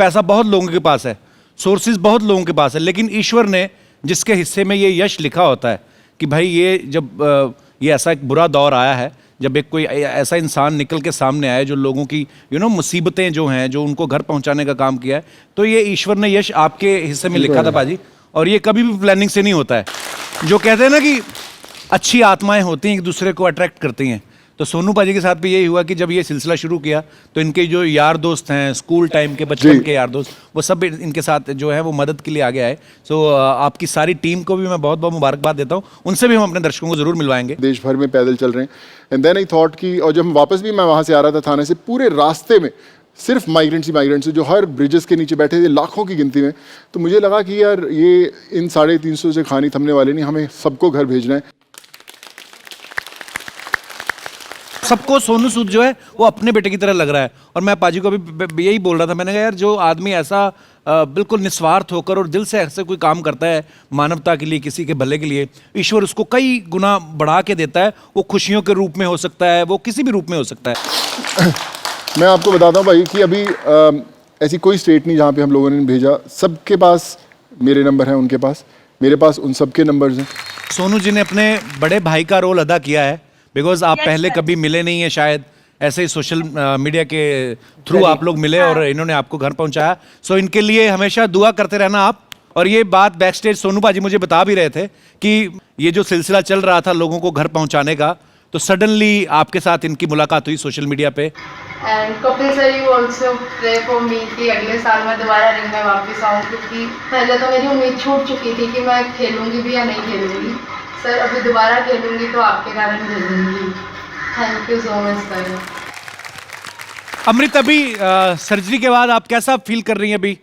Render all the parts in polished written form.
पैसा बहुत लोगों के पास है, सोर्सेज बहुत लोगों के पास है, लेकिन ईश्वर ने जिसके हिस्से में ये यश लिखा होता है कि भाई ये जब ये ऐसा एक बुरा दौर आया है, जब एक कोई ऐसा इंसान निकल के सामने आया जो लोगों की मुसीबतें जो हैं, जो उनको घर पहुंचाने का काम किया है, तो ये ईश्वर ने यश आपके हिस्से में लिखा था पाजी। और ये कभी भी प्लानिंग से नहीं होता है। जो कहते हैं ना कि अच्छी आत्माएं होती हैं, एक दूसरे को अट्रैक्ट करती हैं, तो सोनू पाजी के साथ भी यही हुआ कि जब ये सिलसिला शुरू किया तो इनके जो यार दोस्त हैं, स्कूल टाइम के, बचपन के यार दोस्त, वो सब इनके साथ जो है वो मदद के लिए आगे आए। सो आपकी सारी टीम को भी मैं बहुत बहुत मुबारकबाद देता हूँ। उनसे भी हम अपने दर्शकों को जरूर मिलवाएंगे। देश भर में पैदल चल रहे हैं। एंड देन आई थॉट कि, और जब वापस भी मैं वहाँ से आ रहा था थाने से, पूरे रास्ते में सिर्फ माइग्रेंट्स जो हर ब्रिजेस के नीचे बैठे थे लाखों की गिनती में, तो मुझे लगा कि यार ये इन 350 से कहानी थमने वाले नहीं, हमें सबको घर भेजना है। सबको सोनू सूद जो है वो अपने बेटे की तरह लग रहा है। और मैं पाजी को भी यही बोल रहा था, मैंने कहा यार जो आदमी ऐसा बिल्कुल निस्वार्थ होकर और दिल से ऐसे कोई काम करता है मानवता के लिए, किसी के भले के लिए, ईश्वर उसको कई गुना बढ़ा के देता है। वो खुशियों के रूप में हो सकता है, वो किसी भी रूप में हो सकता है। मैं आपको बताता हूँ भाई कि अभी ऐसी कोई स्टेट नहीं जहाँ पे हम लोगों ने भेजा। सबके पास मेरे नंबर हैं, उनके पास, मेरे पास उन सबके नंबर्स हैं। सोनू जी ने अपने बड़े भाई का रोल अदा किया है, बिकॉज आप पहले कभी मिले नहीं है शायद, ऐसे ही सोशल मीडिया के थ्रू आप लोग मिले और इन्होंने आपको घर पहुंचाया। सो इनके लिए हमेशा दुआ करते रहना आप। और ये बात बैक स्टेज सोनू बाजी मुझे बता भी रहे थे कि ये जो सिलसिला चल रहा था लोगों को घर पहुंचाने का, तो सडनली आपके साथ इनकी मुलाकात हुई सोशल मीडिया पे। And Kapil sir, you also pray for me कि अगले साल मैं दोबारा रिंग में वापस आऊँ, क्योंकि पहले तो मेरी उम्मीद छूट चुकी थी कि मैं खेलूंगी भी या नहीं खेलूंगी। सर अभी दोबारा खेलूंगी तो आपके कारण खेलूंगी। Thank you so much sir. Amrit, अभी सर्जरी के बाद आप कैसा फील कर रही हैं? अभी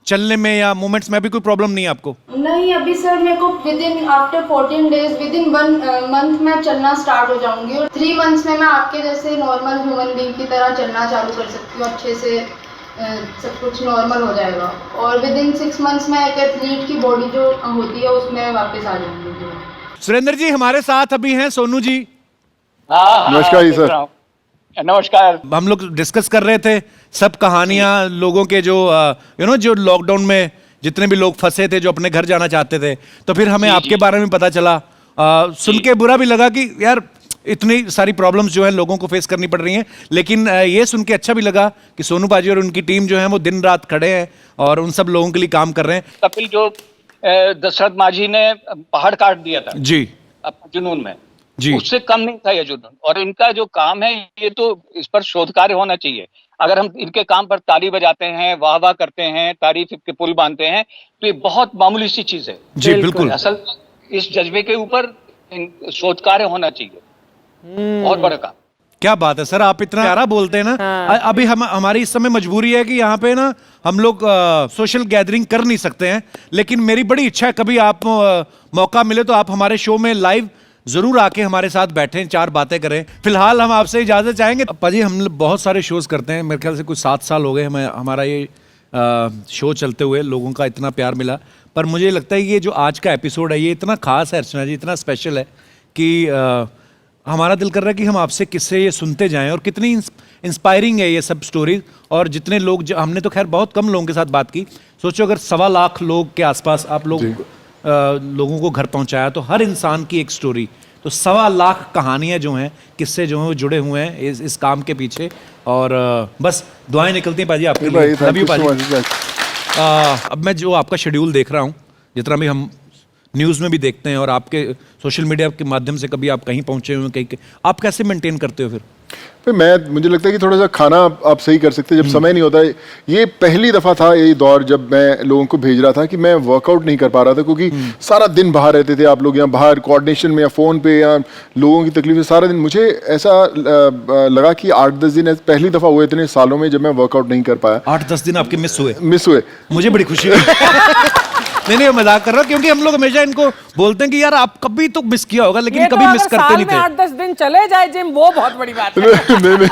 चलने में या मूवमेंट्स में अभी कोई प्रॉब्लम नहीं है आपको? नहीं, अभी सर मेरे को with in after 14 days, with in 1 month मैं चलना स्टार्ट हो जाऊंगी और 3 मंथ्स में मैं आपके जैसे नॉर्मल ह्यूमन बीइंग की तरह चलना चालू कर सकती हूँ। अच्छे से सब कुछ नॉर्मल हो जाएगा और विद इन 6 मंथ्स में एक एथलीट की बॉडी जो होती है उसमें वापस आ जाऊंगी। सुरेंद्र जी हमारे साथ अभी हैं सोनू जी। नमस्कार जी सर। नमस्कार। हम लोग डिस्कस कर रहे थे सब कहानियां लोगों के जो जो लॉकडाउन में जितने भी लोग फंसे थे, जो अपने घर जाना चाहते थे, तो फिर हमें आपके बारे में पता चला। सुन के बुरा भी लगा कि यार इतनी सारी प्रॉब्लम्स जो है लोगों को फेस करनी पड़ रही हैं, लेकिन ये सुन के अच्छा भी लगा कि सोनू बाजी और उनकी टीम जो है वो दिन रात खड़े हैं और उन सब लोगों के लिए काम कर रहे हैं। कपिल जो दशरथ माझी ने पहाड़ काट दिया था जी अपने जुनून में जी, उससे कम नहीं था ये जुनून। और इनका जो काम है ये तो इस पर शोध कार्य होना चाहिए। अगर हम इनके काम पर ताली बजाते हैं, वाह वाह करते हैं, तारीफ के पुल बांधते हैं, तो ये बहुत मामूली सी चीज है। जी बिल्कुल। असल इस जज्बे के ऊपर शोध कार्य होना चाहिए। बहुत बड़ा काम। क्या बात है सर, आप इतना प्यारा बोलते हैं ना। अभी हमारी इस समय मजबूरी है कि यहाँ पे ना हम लोग सोशल गैदरिंग कर नहीं सकते हैं, लेकिन मेरी बड़ी इच्छा है कभी आप मौका मिले तो आप हमारे शो में लाइव जरूर आके हमारे साथ बैठें, 4 बातें करें। फिलहाल हम आपसे इजाजत चाहेंगे। पाजी हम बहुत सारे शोज करते हैं, मेरे ख्याल से कुछ 7 साल हो गए हमें हमारा ये शो चलते हुए, लोगों का इतना प्यार मिला। पर मुझे लगता है ये जो आज का एपिसोड है ये इतना खास है अर्चना जी, इतना स्पेशल है कि हमारा दिल कर रहा है कि हम आपसे किस्से ये सुनते जाएं। और कितनी इंस्पायरिंग है ये सब स्टोरीज। और जितने लोग हमने तो खैर बहुत कम लोगों के साथ बात की, सोचो अगर 1.25 लाख लोग के आसपास आप लोगों को घर पहुंचाया, तो हर इंसान की एक स्टोरी, तो 1.25 लाख कहानियां जो हैं, किस्से जो हैं वो जुड़े हुए हैं इस काम के पीछे। और बस दुआएं निकलती हैं पाजी आपके लिए। लव यू पाजी। अब मैं जो आपका शेड्यूल देख रहा हूँ, जितना भी हम न्यूज़ में भी देखते हैं और आपके सोशल मीडिया के माध्यम से कभी आप कहीं पहुंचे हुए कहीं, आप कैसे मेंटेन करते हो फिर? मुझे लगता है कि थोड़ा सा खाना आप सही कर सकते हैं जब समय नहीं होता है। ये पहली दफ़ा था ये दौर जब मैं लोगों को भेज रहा था कि मैं वर्कआउट नहीं कर पा रहा था, क्योंकि सारा दिन बाहर रहते थे आप लोग, यहाँ बाहर कोऑर्डिनेशन में या फ़ोन पे या लोगों की तकलीफ में सारा दिन। मुझे ऐसा लगा कि 8-10 दिन पहली दफ़ा हुए इतने सालों में जब मैं वर्कआउट नहीं कर पाया। 8-10 दिन आपके मिस हुए? मुझे बड़ी खुशी हुई। नहीं मजाक कर रहा, क्योंकि हम लोग हमेशा इनको बोलते हैं कि यार आप कभी तो मिस किया होगा, लेकिन कभी मिस करते नहीं थे। 8-10 दिन चले जाए जिम, वो बहुत बड़ी बात है। नहीं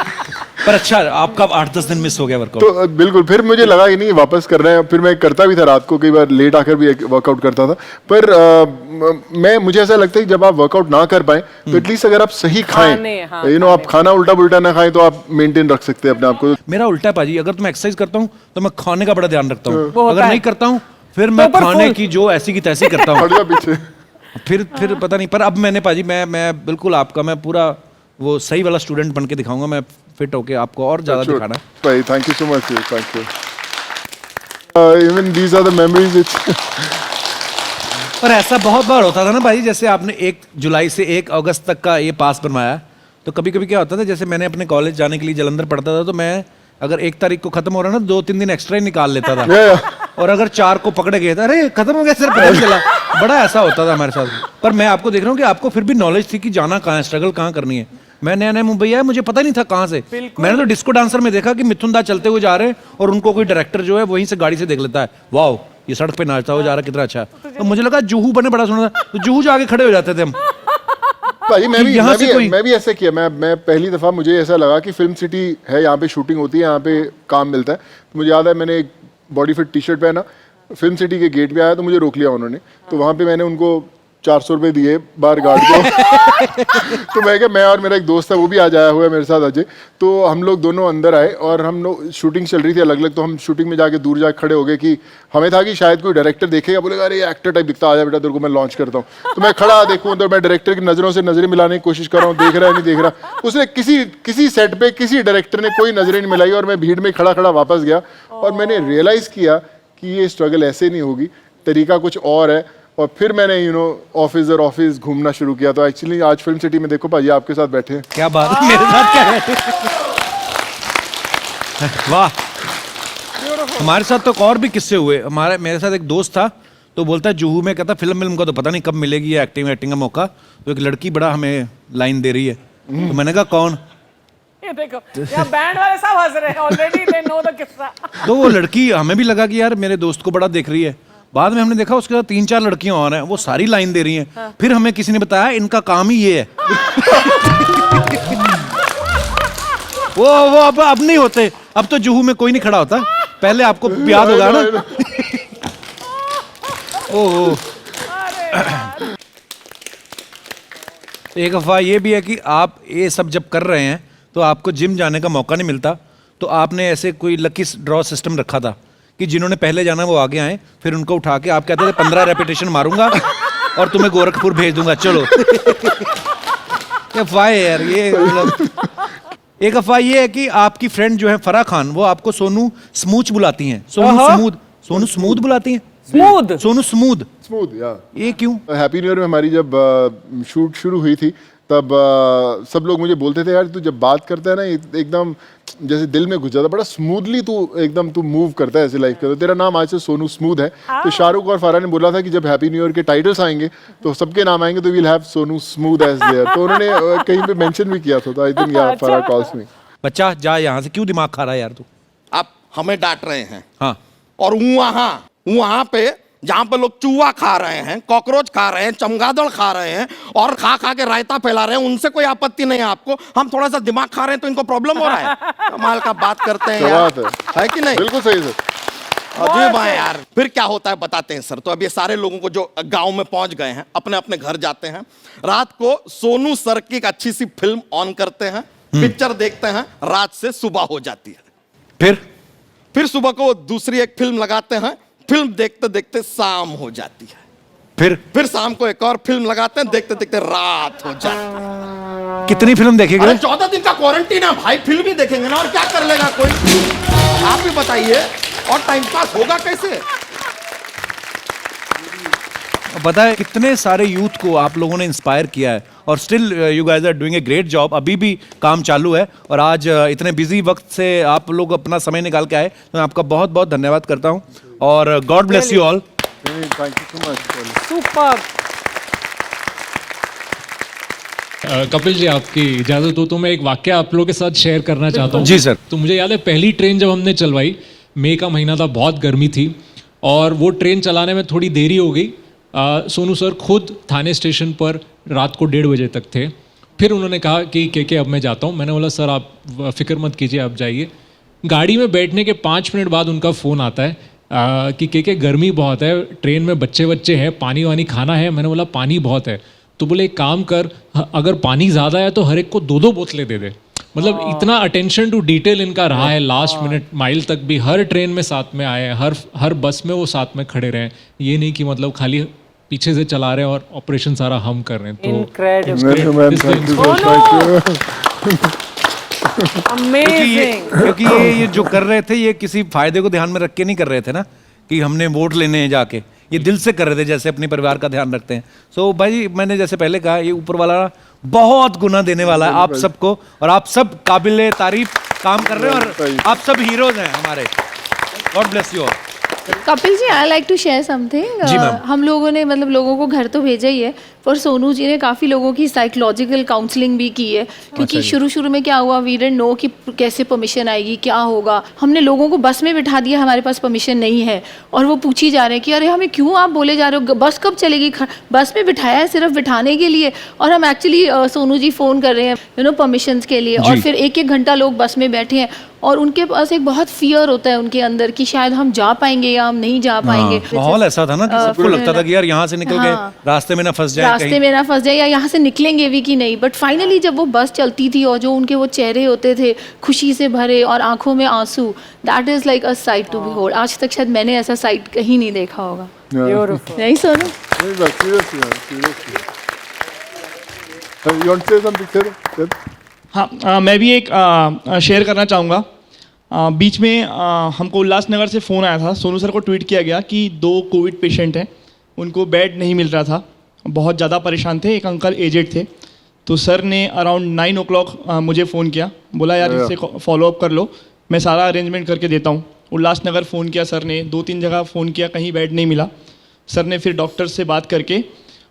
पर अच्छा आपका 8-10 दिन मिस हो गया वर्कआउट। तो बिल्कुल, फिर मुझे लगा कि नहीं वापस कर रहे हैं, फिर मैं करता भी था रात को, कई बार लेट आकर भी वर्कआउट करता था। पर मुझे ऐसा लगता है कि जब आप वर्कआउट ना कर पाए तो एटलीस्ट अगर आप सही खाएं, यू नो, आप खाना उल्टा पुल्टा ना खाएं तो आप मेंटेन रख सकते हैं अपने आप को। मेरा उल्टा है पाजी, अगर तो मैं एक्सरसाइज करता हूँ तो मैं खाने का बड़ा ध्यान रखता हूँ, अगर नहीं करता हूँ फिर मैं खाने की जो ऐसी की तैसी करता हूँ। हट जा पीछे। फिर पता नहीं, पर अब मैंने पाजी मैं बिल्कुल आपका मैं पूरा वो सही वाला स्टूडेंट बन के दिखाऊंगा, मैं फिट होके आपको और ज्यादा दिखाना है। भाई thank you so much, thank you. Even these are the memories. पर ऐसा बहुत बार होता था ना भाई, जैसे आपने 1 जुलाई से 1 अगस्त तक का ये पास बनवाया, तो कभी कभी क्या होता था, जैसे मैंने अपने कॉलेज जाने के लिए जलंधर पढ़ता था, तो मैं अगर 1 तारीख को खत्म हो रहा ना 2-3 दिन एक्स्ट्रा ही निकाल लेता था। और अगर 4 को पकड़े गए थे, अरे खत्म हो गया सर, पता नहीं चला। बड़ा ऐसा होता था हमारे साथ। पर मैं आपको देख रहा हूँ कि आपको फिर भी नॉलेज थी कि जाना कहाँ है, स्ट्रगल कहाँ करनी है। मैं नया मुंबई आया, मुझे पता नहीं था कहाँ से। मैंने तो डिस्को डांसर में देखा कि मिथुन दा चलते हुए जा रहे हैं और उनको कोई डायरेक्टर जो है वहीं से गाड़ी से देख लेता है, वाओ ये सड़क पे नाचता हुआ जा रहा है, कितना अच्छा। तो मुझे लगा जुहू बने बड़ा सुना था, तो जुहू जाके खड़े हो जाते थे हम। भाई मैं भी ऐसे किया। मैं पहली दफा मुझे ऐसा लगा कि फिल्म सिटी है, यहाँ पे शूटिंग होती है, यहाँ पे काम मिलता है। तो मुझे याद है मैंने एक बॉडी फिट टी शर्ट पहना, फिल्म सिटी के गेट पे आया तो मुझे रोक लिया उन्होंने। तो वहाँ पे मैंने उनको 400 रुपये दिए बाहर गार्ड को। तो मैं क्या, मैं और मेरा एक दोस्त था वो भी आज आया हुआ है मेरे साथ, अजय। तो हम लोग दोनों अंदर आए और हम लोग शूटिंग चल रही थी अलग अलग, तो हम शूटिंग में जाके दूर जाके खड़े हो गए कि हमें था कि शायद कोई डायरेक्टर देखेगा, बोलेगा अरे एक्टर टाइप दिखता, आ जा बेटा तेरे को मैं लॉन्च करता हूँ। तो मैं खड़ा देखूँ तो मैं डायरेक्टर की नज़रों से नजरें मिलाने की कोशिश कर रहा हूँ, देख रहा है नहीं देख रहा। उसने किसी सेट पे किसी डायरेक्टर ने कोई नजरें नहीं मिलाई और मैं भीड़ में खड़ा खड़ा वापस गया। और मैंने रियलाइज़ किया कि ये स्ट्रगल ऐसे नहीं होगी, तरीका कुछ और है। और फिर मैंने ऑफिस घूमना शुरू किया। तो एक्चुअली आज फिल्म सिटी में देखो भाई आपके साथ बैठे हैं। क्या बात है, मेरे साथ क्या है। वाह, हमारे साथ तो और भी किस्से हुए। मेरे साथ एक दोस्त था, तो बोलता है जुहू में, कहता फिल्म का तो पता नहीं कब मिलेगी ये एक्टिंग का मौका, तो एक लड़की बड़ा हमें लाइन दे रही है। तो मैंने कहा कौन? ये देखो यहाँ बैंड वाले सब हंस रहे हैं, ऑलरेडी दे नो द किस्सा। तो वो लड़की, हमें भी लगा कि यार मेरे दोस्त को बड़ा देख रही है। बाद में हमने देखा उसके साथ 3-4 लड़कियां और हैं, वो सारी लाइन दे रही हैं। हाँ। फिर हमें किसी ने बताया इनका काम ही ये है। वो अब नहीं होते, अब तो जुहू में कोई नहीं खड़ा होता। पहले आपको याद होगा ना। ओह, एक अफवाह ये भी है कि आप ये सब जब कर रहे हैं तो आपको जिम जाने का मौका नहीं मिलता, तो आपने ऐसे कोई लकी ड्रॉ सिस्टम रखा था कि जिन्होंने पहले जाना वो आगे आए, फिर उनको उठा के आप कहते थे 15 रेपिटेशन मारूंगा और तुम्हें गोरखपुर भेज दूंगा, चलो। अफवाह है यार ये, मतलब एक अफवाह ये है कि आपकी फ्रेंड जो है फराह खान, वो आपको सोनू स्मूच बुलाती हैं। सोनू स्मूथ बुलाती हैं। सोनू स्मूथ या। ये क्यों? हैप्पी न्यू ईयर में हमारी जब शूट शुरू हुई थी तब सब लोग मुझे बोलते थे यार तू जब बात करता है ना एकदम जैसे दिल में घुस जाता, बड़ा स्मूथली तू मूव करता है ऐसे लाइफ का, तो तेरा नाम आज से सोनू स्मूथ है। तो शाहरुख और फराह ने बोला था कि जब हैप्पी न्यू ईयर के टाइटल्स आएंगे तो सबके नाम आएंगे तो वील हैव सोनू स्मूथ एज देयर। तो उन्होंने कहीं पे मेंशन भी किया था। तो आई थिंक या फराह कॉल्स मी। बच्चा जा यहाँ से, क्यों दिमाग खा रहा है यार तू? आप हमें डांट रहे हैं। हाँ, और वहां पे जहां पे लोग चूहा खा रहे हैं, कॉकरोच खा रहे हैं, चमगादड़ खा रहे हैं और खा के रायता फैला रहे हैं, उनसे कोई आपत्ति नहीं है आपको। हम थोड़ा सा दिमाग खा रहे हैं तो इनको प्रॉब्लम हो रहा है। कमाल का बात करते हैं यार, है कि नहीं? बिल्कुल सही सर। अजीब है यार। फिर क्या होता है बताते हैं सर। तो अब ये सारे लोगों को जो गांव में पहुंच गए हैं अपने अपने घर जाते हैं, रात को सोनू सर की एक अच्छी सी फिल्म ऑन करते हैं, पिक्चर देखते हैं, रात से सुबह हो जाती है। फिर सुबह को दूसरी एक फिल्म लगाते हैं, फिल्म देखते देखते शाम हो जाती है। फिर शाम को एक और फिल्म लगाते हैं, देखते देखते रात हो जाती है। कितनी फिल्म देखेंगे? 14 दिन का क्वारंटीन है भाई, फिल्म ही देखेंगे ना, और क्या कर लेगा कोई? आप ही बताइए, और टाइम पास होगा कैसे? पता है कितने सारे यूथ को आप लोगों ने इंस्पायर किया है, और still you guys are doing a great job. अभी भी काम चालू है, और आज इतने बिजी वक्त से आप लोग अपना समय निकाल के आए, तो मैं आपका बहुत बहुत धन्यवाद करता हूं, और God bless you all. Thank you so much. Super. Kapil ji, आपकी इजाजत हो तो मैं एक वाक्य आप लोगों के साथ शेयर करना चाहता हूँ। जी सर। तो मुझे याद है पहली ट्रेन जब हमने चलवाई, मई का महीना था, बहुत गर्मी थी, और वो ट्रेन चलाने में थोड़ी देरी हो गई। सोनू सर खुद थाने स्टेशन पर रात को 1:30 बजे तक थे, फिर उन्होंने कहा कि के अब मैं जाता हूँ। मैंने बोला सर आप फिक्र मत कीजिए, आप जाइए। गाड़ी में बैठने के 5 मिनट बाद उनका फ़ोन आता है कि के गर्मी बहुत है, ट्रेन में बच्चे हैं, पानी वानी खाना है। मैंने बोला पानी बहुत है। तो बोले एक काम कर, अगर पानी ज़्यादा है तो हर एक को 2-2 बोतलें दे दे। मतलब इतना अटेंशन टू डिटेल इनका रहा है, लास्ट मिनट माइल तक भी हर ट्रेन में साथ में आए, हर बस में वो साथ में खड़े रहे। ये नहीं कि मतलब खाली पीछे से चला रहे हैं और ऑपरेशन सारा हम कर रहे हैं। तो क्योंकि ये जो कर रहे थे ये किसी फायदे को ध्यान में रख के नहीं कर रहे थे ना, कि हमने वोट लेने हैं जाके, ये दिल से कर रहे थे जैसे अपने परिवार का ध्यान रखते हैं। सो भाई मैंने जैसे पहले कहा, ये ऊपर वाला बहुत गुना देने वाला है आप सबको, और आप सब काबिले तारीफ काम कर रहे हैं और आप सब हीरोज हैं हमारे। God bless you all. Kapil ji, I like to share something. हम लोगों ने मतलब लोगों को घर तो भेजा ही है, पर सोनू जी ने काफ़ी लोगों की साइकोलॉजिकल काउंसलिंग भी की है, क्योंकि शुरू में क्या हुआ, वी डिडंट नो कि कैसे परमिशन आएगी, क्या होगा। हमने लोगों को बस में बिठा दिया, हमारे पास परमिशन नहीं है, और वो पूछी जा रहे हैं कि अरे हमें क्यों आप बोले जा रहे हो, बस कब चलेगी। बस में बिठाया है सिर्फ बिठाने के लिए, और हम एक्चुअली सोनू जी फ़ोन कर रहे हैं परमिशंस के लिए, और फिर 1-1 घंटा लोग बस में बैठे हैं, और उनके पास एक बहुत फियर होता है उनके अंदर कि शायद हम जा पाएंगे या हम नहीं जा पाएंगे। माहौल ऐसा था ना कि सबको लगता था कि यार यहाँ से निकल गए, रास्ते में ना फंस जाए या यहाँ से निकलेंगे भी कि नहीं। बट फाइनली जब वो बस चलती थी और जो उनके वो चेहरे होते थे खुशी से भरे और आंखों में आंसू, that is like a sight to behold. आज तक शायद मैंने ऐसा साइट कहीं नहीं देखा होगा। नहीं सोनू? हाँ, मैं भी एक शेयर करना चाहूँगा। बीच में हमको उल्लासनगर से फ़ोन आया था, सोनू सर को ट्वीट किया गया कि 2 कोविड पेशेंट हैं, उनको बेड नहीं मिल रहा था, बहुत ज़्यादा परेशान थे, एक अंकल एजेड थे। तो सर ने अराउंड 9 o'clock मुझे फ़ोन किया, बोला यार इससे फॉलोअप कर लो, मैं सारा अरेंजमेंट करके देता हूँ। उल्लासनगर फ़ोन किया सर ने, 2-3 जगह फ़ोन किया, कहीं बेड नहीं मिला। सर ने फिर डॉक्टर से बात करके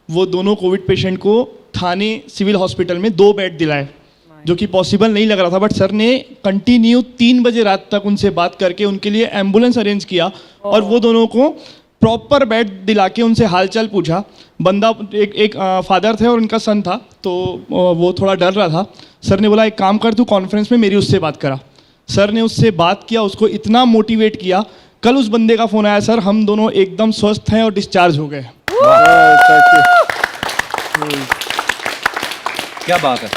वो दोनों कोविड पेशेंट को थाने सिविल हॉस्पिटल में 2 बेड दिलाए, जो कि पॉसिबल नहीं लग रहा था। बट सर ने कंटिन्यू 3 बजे रात तक उनसे बात करके उनके लिए एम्बुलेंस अरेंज किया, और वो दोनों को प्रॉपर बेड दिला के उनसे हालचाल पूछा। बंदा एक फादर थे और उनका सन था, तो वो थोड़ा डर रहा था। सर ने बोला एक काम कर, तू कॉन्फ्रेंस में मेरी उससे बात करा। सर ने उससे बात किया, उसको इतना मोटिवेट किया, कल उस बंदे का फ़ोन आया, सर हम दोनों एकदम स्वस्थ हैं और डिस्चार्ज हो गए। क्या बात है।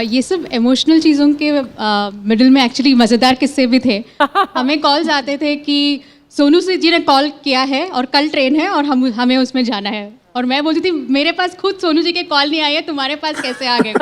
ये सब इमोशनल चीज़ों के मिडिल में एक्चुअली मज़ेदार किस्से भी थे। हमें कॉल्स आते थे कि सोनू जी ने कॉल किया है और कल ट्रेन है और हमें उसमें जाना है, और मैं बोलती थी मेरे पास खुद सोनू जी के कॉल नहीं आई है, तुम्हारे पास कैसे आ गए?